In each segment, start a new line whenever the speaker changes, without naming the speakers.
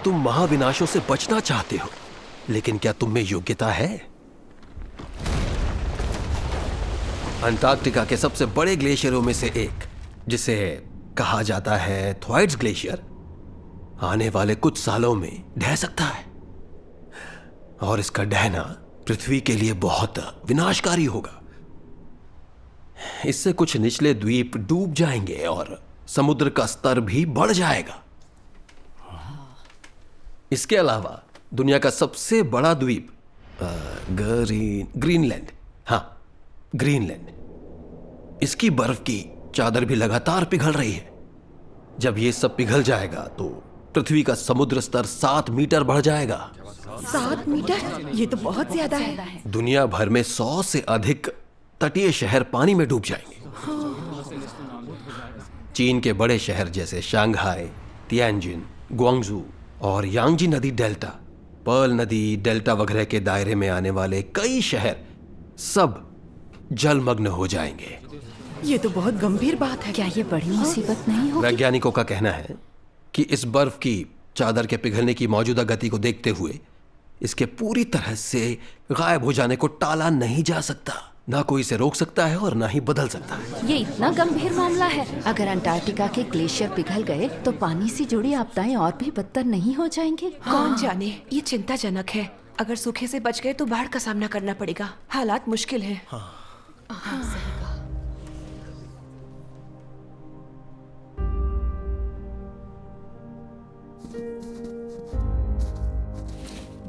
तुम महाविनाशों से बचना चाहते हो, लेकिन क्या तुम में योग्यता है? अंटार्कटिका के सबसे बड़े ग्लेशियरों में से एक, जिसे कहा जाता है थ्वाइट्स ग्लेशियर, आने वाले कुछ सालों में ढह सकता है। और इसका ढहना पृथ्वी के लिए बहुत विनाशकारी होगा। इससे कुछ निचले द्वीप डूब जाएंगे और समुद्र का स्तर भी बढ़ जाएगा। इसके अलावा दुनिया का सबसे बड़ा द्वीप ग्रीनलैंड, हाँ ग्रीनलैंड, इसकी बर्फ की चादर भी लगातार पिघल रही है। जब ये सब पिघल जाएगा तो पृथ्वी का समुद्र स्तर 7 मीटर बढ़ जाएगा।
7 मीटर? ये तो बहुत ज्यादा है।
दुनिया भर में 100 से अधिक तटीय शहर पानी में डूब जाएंगे। चीन के बड़े शहर जैसे शंघाई, तियानजिन, ग्वांगजू और यांगजी नदी डेल्टा, पर्ल नदी डेल्टा वगैरह के दायरे में आने वाले कई शहर सब जलमग्न हो जाएंगे।
ये तो बहुत गंभीर बात है।
क्या ये बड़ी मुसीबत नहीं होगी?
वैज्ञानिकों का कहना है कि इस बर्फ की चादर के पिघलने की मौजूदा गति को देखते हुए इसके पूरी तरह से गायब हो जाने को टाला नहीं जा सकता। ना कोई इसे रोक सकता है और ना ही बदल सकता है।
ये इतना गंभीर मामला है। अगर अंटार्कटिका के ग्लेशियर पिघल गए तो पानी से जुड़ी आपदाएं और भी बदतर नहीं हो जाएंगी?
कौन जाने, ये चिंताजनक है। अगर सूखे से बच गए तो बाढ़ का सामना करना पड़ेगा। हालात मुश्किल है।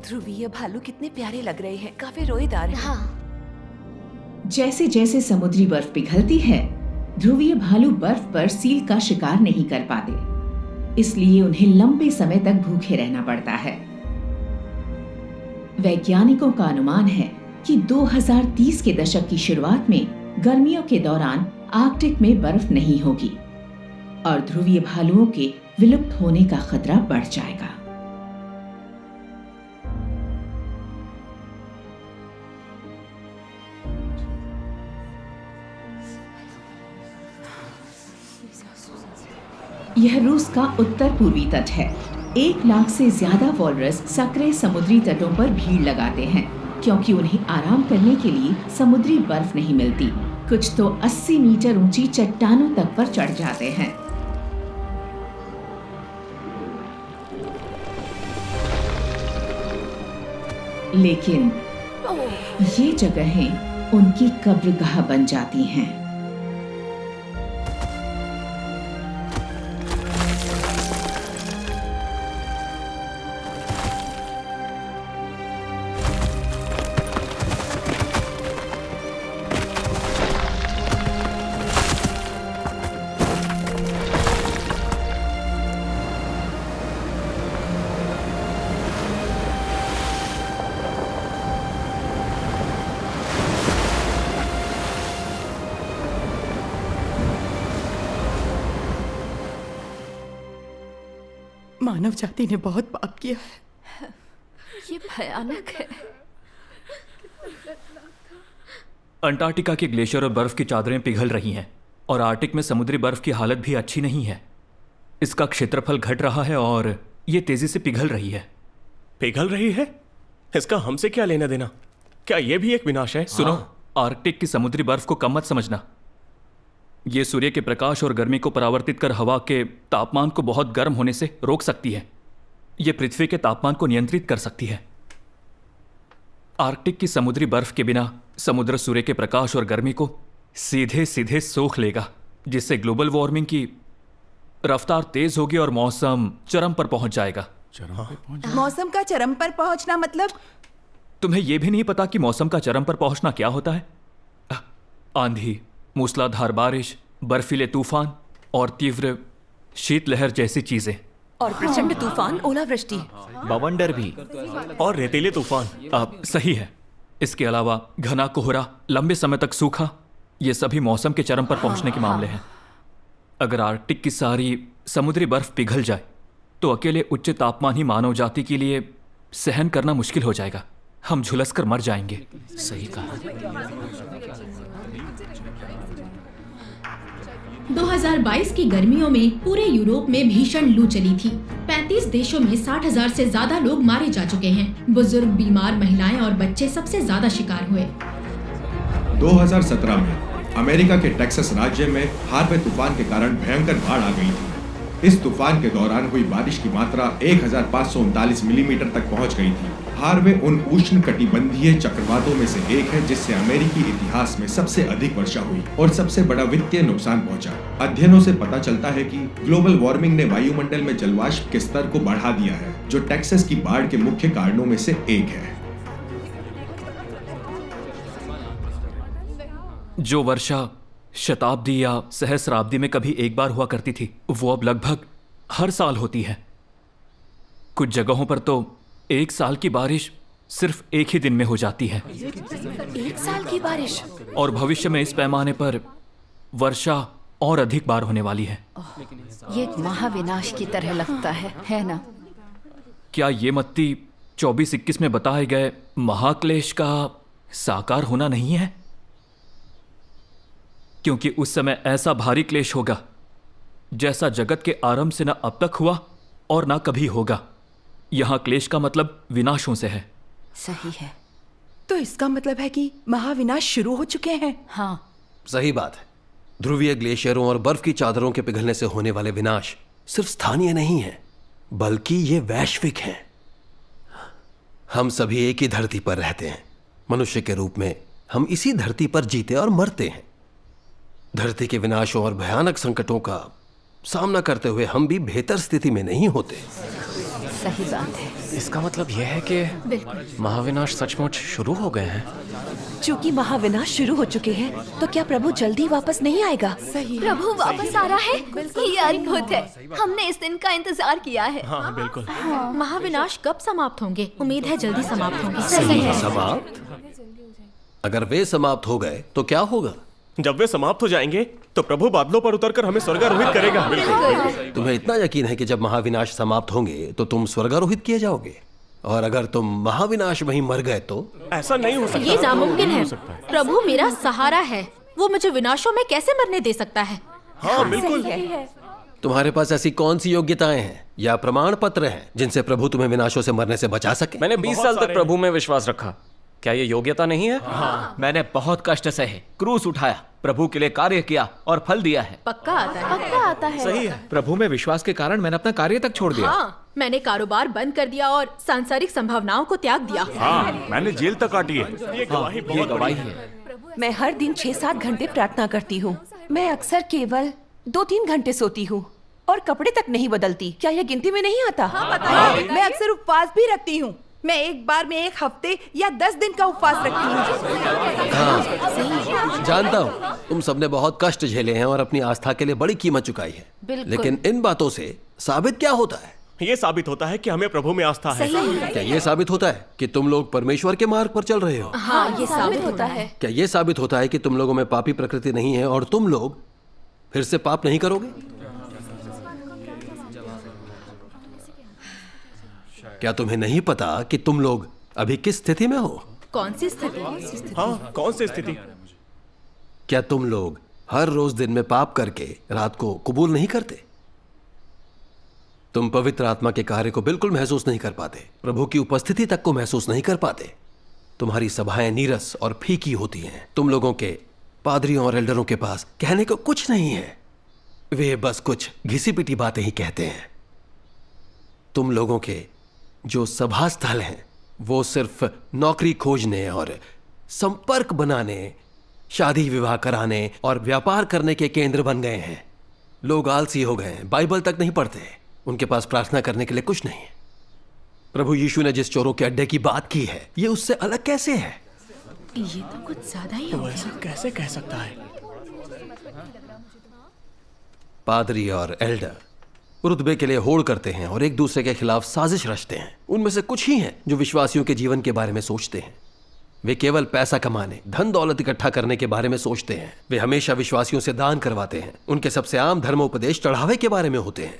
ध्रुवीय भालू कितने प्यारे लग रहे हैं, काफी रोएदार हैं।
हाँ।
जैसे जैसे समुद्री बर्फ पिघलती है, ध्रुवीय भालू बर्फ पर सील का शिकार नहीं कर पाते, इसलिए उन्हें लंबे समय तक भूखे रहना पड़ता है। वैज्ञानिकों का अनुमान है कि 2030 के दशक की शुरुआत में गर्मियों के दौरान आर्कटिक में बर्फ नहीं होगी और ध्रुवीय भालुओं के विलुप्त होने का खतरा बढ़ जाएगा। यह रूस का उत्तर पूर्वी तट है। 1 लाख से ज्यादा वॉलरस सक्रिय समुद्री तटों पर भीड़ लगाते हैं, क्योंकि उन्हें आराम करने के लिए समुद्री बर्फ नहीं मिलती। कुछ तो 80 मीटर ऊंची चट्टानों तक पर चढ़ जाते हैं। लेकिन ये जगहें उनकी कब्रगाह बन जाती हैं।
मानव जाति ने बहुत पाप किया है।
ये भयानक है।
अंटार्कटिका के ग्लेशियर और बर्फ की चादरें पिघल रही हैं और आर्कटिक में समुद्री बर्फ की हालत भी अच्छी नहीं है। इसका क्षेत्रफल घट रहा है और ये तेजी से पिघल रही है।
पिघल रही है? इसका हमसे क्या लेना देना? क्या ये भी एक विनाश है?
सुनो, आर्कटिक की समुद्री बर्फ को कम मत समझना। ये सूर्य के प्रकाश और गर्मी को परावर्तित कर हवा के तापमान को बहुत गर्म होने से रोक सकती है। ये पृथ्वी के तापमान को नियंत्रित कर सकती है। आर्कटिक की समुद्री बर्फ के बिना समुद्र सूर्य के प्रकाश और गर्मी को सीधे सीधे सोख लेगा, जिससे ग्लोबल वार्मिंग की रफ्तार तेज होगी और मौसम चरम पर पहुंच जाएगा।
मौसम का चरम पर पहुंचना मतलब?
तुम्हें यह भी नहीं पता कि मौसम का चरम पर पहुंचना क्या होता है? आंधी, मूसलाधार बारिश, बर्फीले तूफान और तीव्र शीतलहर जैसी चीजें।
और प्रचंड तूफान, ओलावृष्टि,
बवंडर भी और रेतीले तूफान।
अब सही है। इसके अलावा घना कोहरा, लंबे समय तक सूखा, ये सभी मौसम के चरम पर पहुंचने के मामले हैं। अगर आर्कटिक की सारी समुद्री बर्फ पिघल जाए तो अकेले उच्च तापमान ही मानव जाति के लिए सहन करना मुश्किल हो जाएगा। हम झुलस कर मर जाएंगे।
सही कहा।
2022 की गर्मियों में पूरे यूरोप में भीषण लू चली थी। 37 देशों में 60,000 से ज्यादा लोग मारे जा चुके हैं। बुजुर्ग, बीमार, महिलाएं और बच्चे सबसे ज्यादा शिकार हुए।
2017 में अमेरिका के टेक्सास राज्य में हार्वे तूफान के कारण भयंकर बाढ़ आ गई थी। इस तूफान के दौरान हुई बारिश की मात्रा 1539 मिलीमीटर तक पहुंच गई थी। हार्वे उन उष्णकटिबंधीय चक्रवातों में से एक है जिससे अमेरिकी इतिहास में सबसे अधिक वर्षा हुई और सबसे बड़ा वित्तीय नुकसान पहुंचा। अध्ययनों से पता चलता है कि ग्लोबल वार्मिंग ने वायुमंडल में जलवाष्प के स्तर को बढ़ा दिया है, जो टेक्सास की बाढ़ के मुख्य कारणों में से एक है।
जो वर्षा शताब्दी या सहस्राब्दी में कभी एक बार हुआ करती थी, वो अब लगभग हर साल होती है। कुछ जगहों पर तो एक साल की बारिश सिर्फ एक ही दिन में हो जाती है।
1 साल की बारिश?
और भविष्य में इस पैमाने पर वर्षा और अधिक बार होने वाली है।
ये एक महाविनाश की तरह लगता है ना?
क्या ये मत्ती 24-21 में बताए गए महाक्लेश का साकार होना नहीं है? क्योंकि उस समय ऐसा भारी क्लेश होगा जैसा जगत के आरंभ से न अब तक हुआ और ना कभी होगा। यहां क्लेश का मतलब विनाशों से है।
सही है।
तो इसका मतलब है कि महाविनाश शुरू हो चुके हैं।
हाँ,
सही बात है। ध्रुवीय ग्लेशियरों और बर्फ की चादरों के पिघलने से होने वाले विनाश सिर्फ स्थानीय नहीं है, बल्कि ये वैश्विक हैं। हम सभी एक ही धरती पर रहते हैं। मनुष्य के रूप में हम इसी धरती पर जीते और मरते हैं। धरती के विनाशों और भयानक संकटों का सामना करते हुए हम भी बेहतर स्थिति में नहीं होते।
सही बात है।
इसका मतलब यह है कि महाविनाश सचमुच शुरू हो गए हैं।
चूंकि महाविनाश शुरू हो चुके हैं, तो क्या प्रभु जल्दी वापस नहीं आएगा?
सही। प्रभु वापस आ रहा है? ये अद्भुत है। हमने इस दिन का इंतजार किया है।
हाँ, बिल्कुल।
महाविनाश कब समाप्त होंगे? उम्मीद है जल्दी समाप्त होंगे।
सही है।
समाप्त? अगर वे समाप्त हो गए तो क्या होगा?
जब वे समाप्त हो जाएंगे तो प्रभु बादलों पर उतरकर हमें स्वर्गारोहित करेगा।
तुम्हें इतना यकीन है कि जब महाविनाश समाप्त होंगे तो तुम स्वर्गारोहित किए जाओगे, और अगर तुम महाविनाश वहीं मर गए तो?
ऐसा नहीं हो सकता।
ये नामुमकिन है। प्रभु मेरा सहारा है, वो मुझे विनाशों में कैसे मरने दे सकता है?
हाँ, बिल्कुल।
तुम्हारे पास ऐसी कौन सी योग्यताएं हैं या प्रमाण पत्र हैं जिनसे प्रभु तुम्हें विनाशों से मरने से बचा सके?
मैंने 20 साल तक प्रभु में विश्वास रखा। क्या ये योग्यता नहीं है?
हाँ, मैंने बहुत कष्ट सहे, क्रूस उठाया, प्रभु के लिए कार्य किया और फल दिया है।
पक्का आता है।
सही है।
प्रभु में विश्वास के कारण मैंने अपना कार्य तक छोड़ दिया।
हाँ, मैंने कारोबार बंद कर दिया और सांसारिक संभावनाओं को त्याग दिया।
हाँ, मैंने जेल तक काटी है।
ये गवाही बहुत
गवाही
बड़ी
है।
मैं हर दिन 6-7 घंटे प्रार्थना करती हूँ। मैं अक्सर केवल 2-3 घंटे सोती हूँ और कपड़े तक नहीं बदलती। क्या यह गिनती में नहीं आता?
मैं अक्सर उपवास भी रखती हूँ। मैं एक बार में 1 हफ्ते या 10 दिन का उपवास रखती हूँ।
हाँ, जानता हूँ तुम सबने बहुत कष्ट झेले हैं और अपनी आस्था के लिए बड़ी कीमत चुकाई है।
बिल्कुल।
लेकिन इन बातों से साबित क्या होता है?
ये साबित होता है कि हमें प्रभु में आस्था है।
क्या ये साबित होता है कि तुम लोग परमेश्वर के मार्ग पर चल रहे हो?
हाँ, ये साबित होता है।
क्या ये साबित होता है कि तुम लोगों में पापी प्रकृति नहीं है और तुम लोग फिर से पाप नहीं करोगे? क्या तुम्हें नहीं पता कि तुम लोग अभी किस स्थिति में हो?
कौन सी स्थिति?
हाँ, कौन सी स्थिति?
क्या तुम लोग हर रोज दिन में पाप करके रात को कबूल नहीं करते? तुम पवित्र आत्मा के कार्य को बिल्कुल महसूस नहीं कर पाते, प्रभु की उपस्थिति तक को महसूस नहीं कर पाते। तुम्हारी सभाएं नीरस और फीकी होती हैं। तुम लोगों के पादरियों और एल्डरों के पास कहने को कुछ नहीं है, वे बस कुछ घिसी पिटी बातें ही कहते हैं। तुम लोगों के जो सभा स्थल हैं वो सिर्फ नौकरी खोजने और संपर्क बनाने, शादी विवाह कराने और व्यापार करने के केंद्र बन गए हैं। लोग आलसी हो गए हैं, बाइबल तक नहीं पढ़ते, उनके पास प्रार्थना करने के लिए कुछ नहीं है। प्रभु यीशु ने जिस चोरों के अड्डे की बात की है, ये उससे अलग कैसे है?
ये तो कुछ ज्यादा ही हो
ऐसा कैसे कह सकता है?
पादरी और एल्डर रुतबे के लिए होड़ करते हैं और एक दूसरे के खिलाफ साजिश रचते हैं। उनमें से कुछ ही हैं जो विश्वासियों के जीवन के बारे में सोचते हैं। वे केवल पैसा कमाने, धन दौलत इकट्ठा करने के बारे में सोचते हैं। वे हमेशा विश्वासियों से दान करवाते हैं। उनके सबसे आम धर्मोपदेश चढ़ावे के बारे में होते हैं।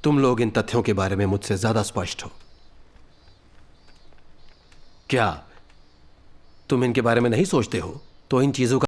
तुम लोग इन तथ्यों के बारे में मुझसे ज्यादा स्पष्ट हो। क्या तुम इनके बारे में नहीं सोचते हो तो इन चीजों का